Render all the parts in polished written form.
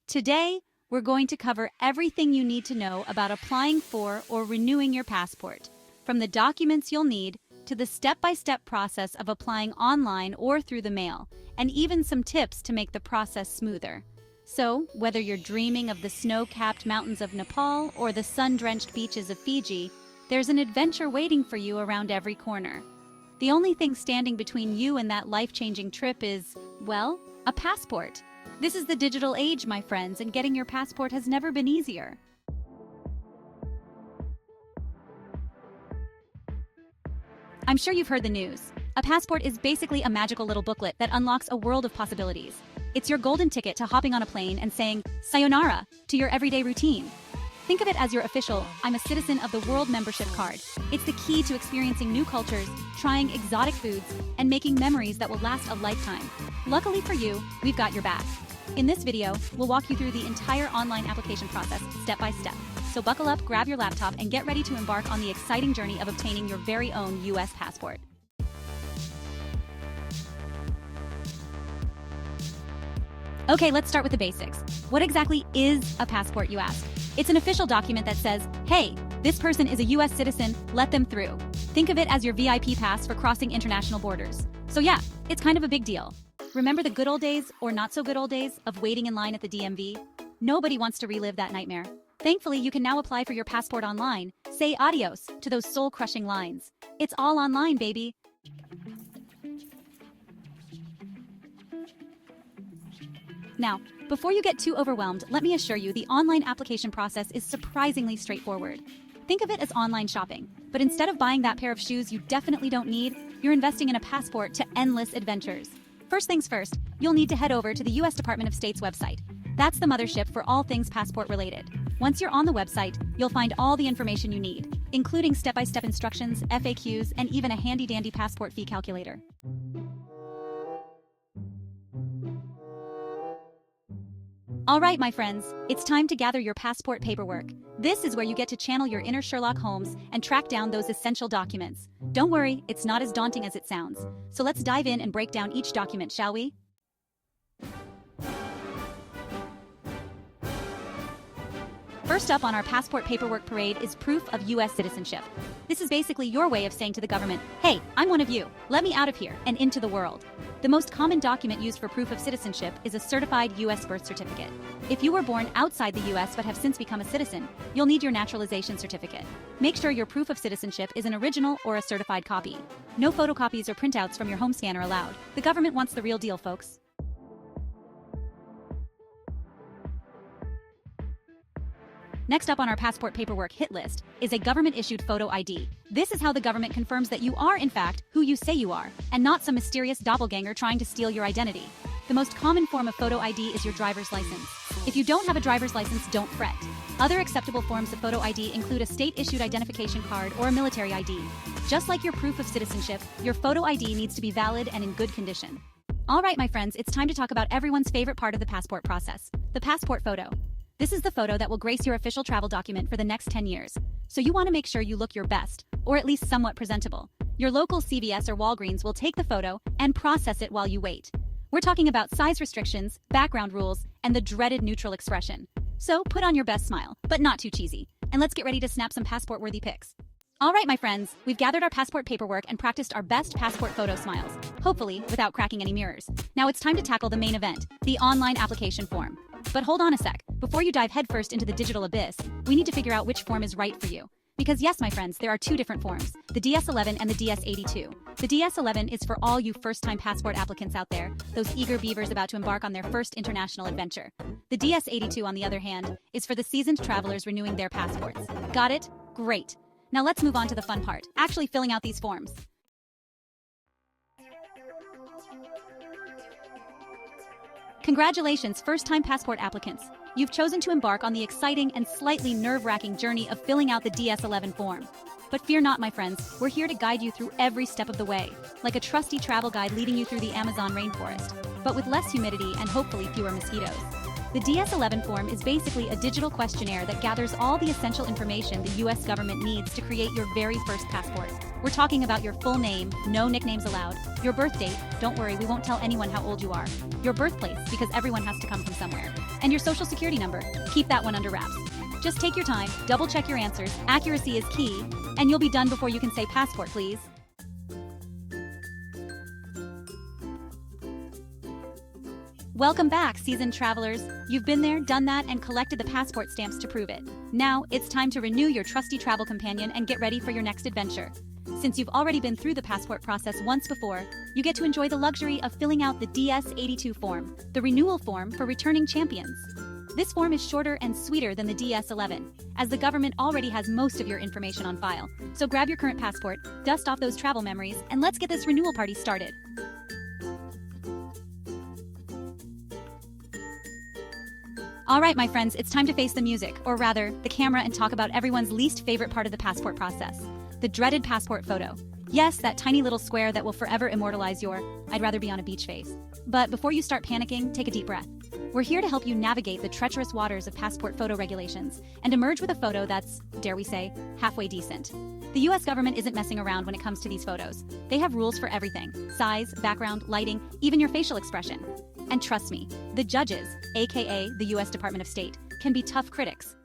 Today, we're going to cover everything you need to know about applying for or renewing your passport, from the documents you'll need to the step-by-step process of applying online or through the mail, and even some tips to make the process smoother. So, whether you're dreaming of the snow-capped mountains of Nepal or the sun-drenched beaches of Fiji, there's an adventure waiting for you around every corner. The only thing standing between you and that life-changing trip is, well, a passport. This is the digital age, my friends, and getting your passport has never been easier. I'm sure you've heard the news. A passport is basically a magical little booklet that unlocks a world of possibilities. It's your golden ticket to hopping on a plane and saying, sayonara, to your everyday routine. Think of it as your official, I'm a citizen of the world membership card. It's the key to experiencing new cultures, trying exotic foods, and making memories that will last a lifetime. Luckily for you, we've got your back. In this video, we'll walk you through the entire online application process, step by step. So buckle up, grab your laptop, and get ready to embark on the exciting journey of obtaining your very own US passport. Okay, let's start with the basics. What exactly is a passport, you ask? It's an official document that says, hey, this person is a US citizen, let them through. Think of it as your VIP pass for crossing international borders. So yeah, it's kind of a big deal. Remember the good old days, or not so good old days, of waiting in line at the DMV? Nobody wants to relive that nightmare. Thankfully, you can now apply for your passport online. Say adios to those soul-crushing lines. It's all online, baby. Now, before you get too overwhelmed, let me assure you the online application process is surprisingly straightforward. Think of it as online shopping, but instead of buying that pair of shoes you definitely don't need, you're investing in a passport to endless adventures. First things first, you'll need to head over to the US Department of State's website. That's the mothership for all things passport related. Once you're on the website, you'll find all the information you need, including step-by-step instructions, FAQs, and even a handy-dandy passport fee calculator. All right, my friends, it's time to gather your passport paperwork. This is where you get to channel your inner Sherlock Holmes and track down those essential documents. Don't worry, it's not as daunting as it sounds. So let's dive in and break down each document, shall we? First up on our passport paperwork parade is proof of US citizenship. This is basically your way of saying to the government, hey, I'm one of you, let me out of here and into the world. The most common document used for proof of citizenship is a certified US birth certificate. If you were born outside the US but have since become a citizen, you'll need your naturalization certificate. Make sure your proof of citizenship is an original or a certified copy. No photocopies or printouts from your home scanner allowed. The government wants the real deal, folks. Next up on our passport paperwork hit list is a government-issued photo ID. This is how the government confirms that you are, in fact, who you say you are, and not some mysterious doppelganger trying to steal your identity. The most common form of photo ID is your driver's license. If you don't have a driver's license, don't fret. Other acceptable forms of photo ID include a state-issued identification card or a military ID. Just like your proof of citizenship, your photo ID needs to be valid and in good condition. All right, my friends, it's time to talk about everyone's favorite part of the passport process, the passport photo. This is the photo that will grace your official travel document for the next 10 years. So you want to make sure you look your best, or at least somewhat presentable. Your local CVS or Walgreens will take the photo and process it while you wait. We're talking about size restrictions, background rules, and the dreaded neutral expression. So put on your best smile, but not too cheesy. And let's get ready to snap some passport-worthy pics. All right, my friends, we've gathered our passport paperwork and practiced our best passport photo smiles, hopefully without cracking any mirrors. Now it's time to tackle the main event, the online application form. But hold on a sec, before you dive headfirst into the digital abyss, we need to figure out which form is right for you. Because yes, my friends, there are two different forms, the DS11 and the DS82. The DS11 is for all you first-time passport applicants out there, those eager beavers about to embark on their first international adventure. The DS82, on the other hand, is for the seasoned travelers renewing their passports. Got it? Great. Now let's move on to the fun part, actually filling out these forms. Congratulations, first-time passport applicants. You've chosen to embark on the exciting and slightly nerve-wracking journey of filling out the DS11 form. But fear not, my friends, we're here to guide you through every step of the way, like a trusty travel guide leading you through the Amazon rainforest, but with less humidity and hopefully fewer mosquitoes. The DS11 form is basically a digital questionnaire that gathers all the essential information the US government needs to create your very first passport. We're talking about your full name, no nicknames allowed, your birth date, don't worry, we won't tell anyone how old you are, your birthplace, because everyone has to come from somewhere, and your social security number, keep that one under wraps. Just take your time, double check your answers, accuracy is key, and you'll be done before you can say passport, please. Welcome back, seasoned travelers. You've been there, done that, and collected the passport stamps to prove it. Now, it's time to renew your trusty travel companion and get ready for your next adventure. Since you've already been through the passport process once before, you get to enjoy the luxury of filling out the DS-82 form, the renewal form for returning champions. This form is shorter and sweeter than the DS-11, as the government already has most of your information on file. So grab your current passport, dust off those travel memories, and let's get this renewal party started. All right, my friends, it's time to face the music, or rather, the camera, and talk about everyone's least favorite part of the passport process, the dreaded passport photo. Yes, that tiny little square that will forever immortalize your "I'd rather be on a beach" face. But before you start panicking, take a deep breath. We're here to help you navigate the treacherous waters of passport photo regulations and emerge with a photo that's, dare we say, halfway decent. The US government isn't messing around when it comes to these photos. They have rules for everything: size, background, lighting, even your facial expression. And trust me, the judges, aka the US Department of State, can be tough critics.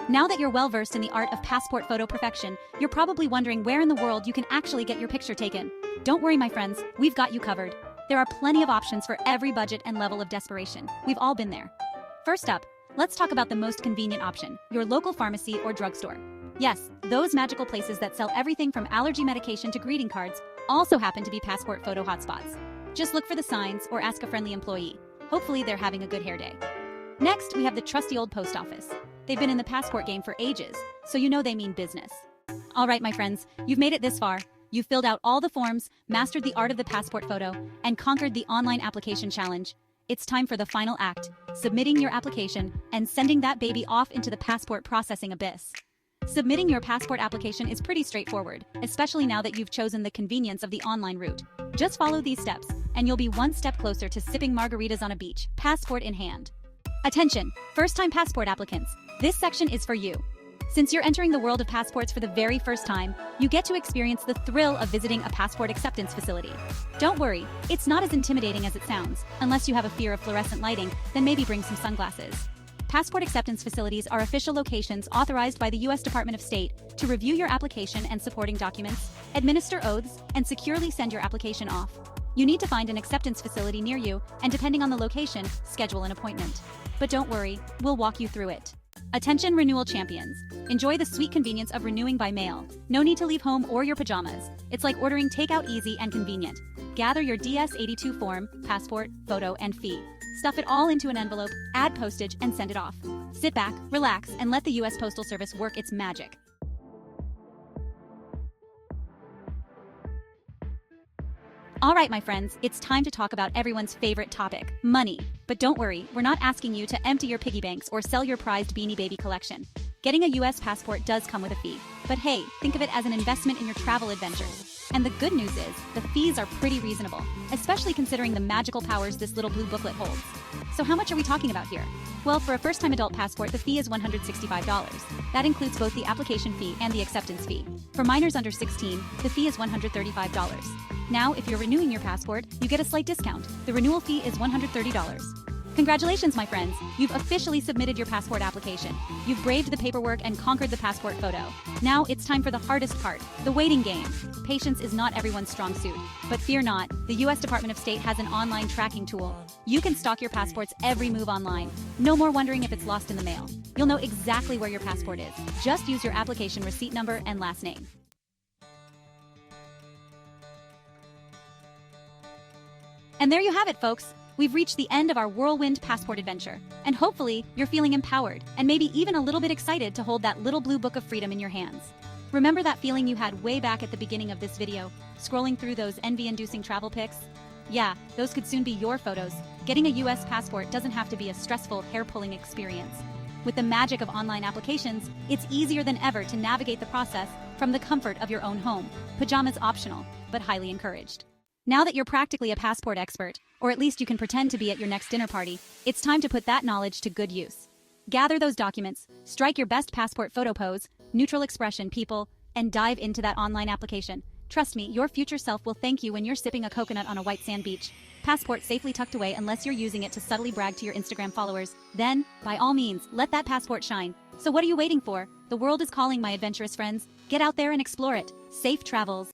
Now that you're well-versed in the art of passport photo perfection, you're probably wondering where in the world you can actually get your picture taken. Don't worry, my friends, we've got you covered. There are plenty of options for every budget and level of desperation. We've all been there. First up, let's talk about the most convenient option, your local pharmacy or drugstore. Yes, those magical places that sell everything from allergy medication to greeting cards also happen to be passport photo hotspots. Just look for the signs or ask a friendly employee. Hopefully they're having a good hair day. Next, we have the trusty old post office. They've been in the passport game for ages, so you know they mean business. All right, my friends, you've made it this far. You've filled out all the forms, mastered the art of the passport photo, and conquered the online application challenge. It's time for the final act, submitting your application and sending that baby off into the passport processing abyss. Submitting your passport application is pretty straightforward, especially now that you've chosen the convenience of the online route. Just follow these steps, and you'll be one step closer to sipping margaritas on a beach, passport in hand. Attention, first-time passport applicants. This section is for you. Since you're entering the world of passports for the very first time, you get to experience the thrill of visiting a passport acceptance facility. Don't worry, it's not as intimidating as it sounds. Unless you have a fear of fluorescent lighting, then maybe bring some sunglasses. Passport acceptance facilities are official locations authorized by the U.S. Department of State to review your application and supporting documents, administer oaths, and securely send your application off. You need to find an acceptance facility near you, and depending on the location, schedule an appointment. But don't worry, we'll walk you through it. Attention renewal champions. Enjoy the sweet convenience of renewing by mail. No need to leave home or your pajamas. It's like ordering takeout, easy and convenient. Gather your DS-82 form, passport, photo, and fee. Stuff it all into an envelope, add postage, and send it off. Sit back, relax, and let the U.S. Postal Service work its magic. All right, my friends, it's time to talk about everyone's favorite topic, money. But don't worry, we're not asking you to empty your piggy banks or sell your prized Beanie Baby collection. Getting a U.S. passport does come with a fee. But hey, think of it as an investment in your travel adventures. And the good news is, the fees are pretty reasonable, especially considering the magical powers this little blue booklet holds. So how much are we talking about here? Well, for a first-time adult passport, the fee is $165. That includes both the application fee and the acceptance fee. For minors under 16, the fee is $135. Now, if you're renewing your passport, you get a slight discount. The renewal fee is $130. Congratulations, my friends! You've officially submitted your passport application. You've braved the paperwork and conquered the passport photo. Now it's time for the hardest part, the waiting game. Patience is not everyone's strong suit. But fear not, the U.S. Department of State has an online tracking tool. You can stalk your passport's every move online. No more wondering if it's lost in the mail. You'll know exactly where your passport is. Just use your application receipt number and last name. And there you have it, folks. We've reached the end of our whirlwind passport adventure, and hopefully you're feeling empowered and maybe even a little bit excited to hold that little blue book of freedom in your hands. Remember that feeling you had way back at the beginning of this video, scrolling through those envy-inducing travel pics? Yeah, those could soon be your photos. Getting a US passport doesn't have to be a stressful, hair-pulling experience. With the magic of online applications, it's easier than ever to navigate the process from the comfort of your own home. Pajamas optional, but highly encouraged. Now that you're practically a passport expert, or at least you can pretend to be at your next dinner party, it's time to put that knowledge to good use. Gather those documents, strike your best passport photo pose, neutral expression, people, and dive into that online application. Trust me, your future self will thank you when you're sipping a coconut on a white sand beach. Passport safely tucked away unless you're using it to subtly brag to your Instagram followers. Then, by all means, let that passport shine. So what are you waiting for? The world is calling, my adventurous friends. Get out there and explore it. Safe travels.